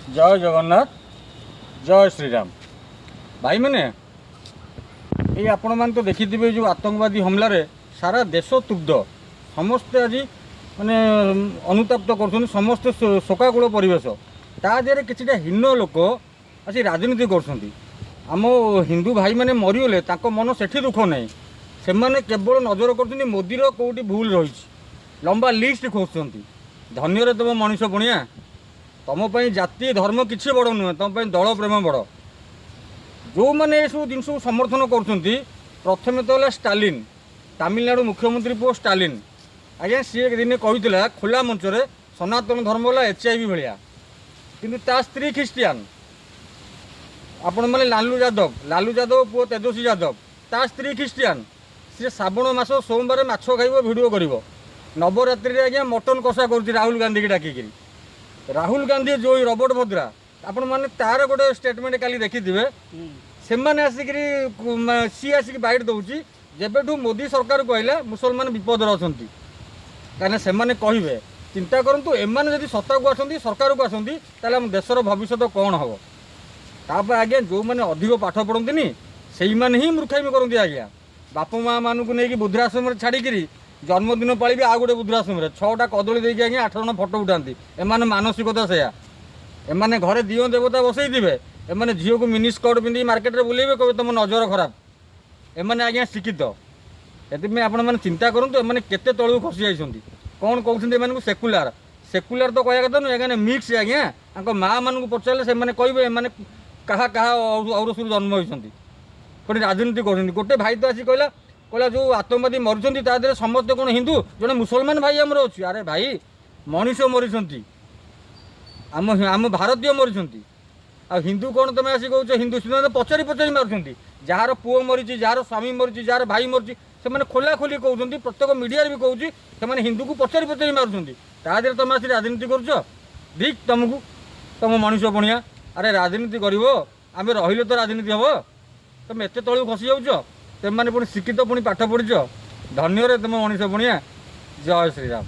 जय जगन्नाथ जय श्रीराम भाई मैंने ये आपण मैंने तो देखिए जो आतंकवादी हमलार सारा देश तुग्ध समस्ते आज माने अनुताप्त कर समस्ते शोकाकूल परिवेश ता देहरे किछिटा हीन लोक आसी राजनीति करम हिंदू भाई मैंने मरीगले मन से दुख ना से केवल नजर कर मोदी कौटी भूल रही लंबा लिस्ट खोजुंट धन्य तुम मनीष पुणिया तुम जाति धर्म किसी बड़ नुहे तुम दल प्रेम बड़ जो मैंने ये सब जिन समर्थन कर तो स्टालिन तमिलनाडु मुख्यमंत्री पुओ स्टालिन आज्ञा सी एक दिन कहला खोला मंचरे सनातन धर्म है HIV भाया कि स्त्री ख्रीस्टियान आपण मैंने लालू यादव पुओ तेजस्वी यादव ता स्त्री ख्रीस्टियान सी श्रावण मास सोमवार माछ खाइब भिडियो कर नवरात्रि आज्ञा मटन कषा कर राहुल गांधी की डाकिकी राहुल गांधी जो रबर्ट भद्रा आपण मैंने तार गोटे स्टेटमेंट काली देखिथे से आसिक सी आसिक बाइट दौची जेबेठू मोदी सरकार कहला मुसलमान विपद अच्छा कहीं से कहे चिंता करूँ एम जब सत्ता को आसती सरकार को आसती ताम देशर भविष्य कौन हम तापर आज्ञा जो मैंने अधिक पाठ पढ़ती से ही मूर्खामी करती आज्ञा बाप माँ मानू नहीं वृद्धाश्रम छाड़ी जन्मदिन पाली आउ गोटे वृद्धाश्रम 6टा कदली देकी आज्ञा 8 जन फटो उठाती एम मानसिकता से एम घरे दिओ देवता बसई थे एम झील को मिनी स्कर्ट पिंधि मार्केट में बुलेबे कहे तुम नजर खराब एम आज्ञा शिक्षित से आपने चिंता करूँ एम केते तलू खसी जाइए कौन कहते सेकुलार सेकुलार तो कहया कथा नुहे मिक्स आज्ञा माँ मान पचारे से कहे एम क्या क्या और जन्म होती पुणी राजनीति कर गोटे भाई तो आसी कहला कहला जो आतंकवादी मरुंट तादेह समस्ते कौन हिंदू जड़े मुसलमान भाई आमर अच्छी अरे भाई मनीष मरी आम भारतीय मरी आ हिंदू कौन तुम आसी कह हिंदू पचारि पचारि मार्च जार पुओ मरी जार स्वामी मरी जार भाई मरी से खोला खोली कहते प्रत्येक मीडिया भी कहूँ हिंदू को पचारि पचारि मार्च तादेह तुम आसी राजनीति कर तुमको तुम मनीष पुणिया अरे राजनीति कर आम रही तो राजनीति हम तुम एत तलू खसी जाऊच तुम मैंने पुणी शिक्षित पुणी पाठ पढ़िच धन्य तुम मनीष पुणिया जय श्रीराम।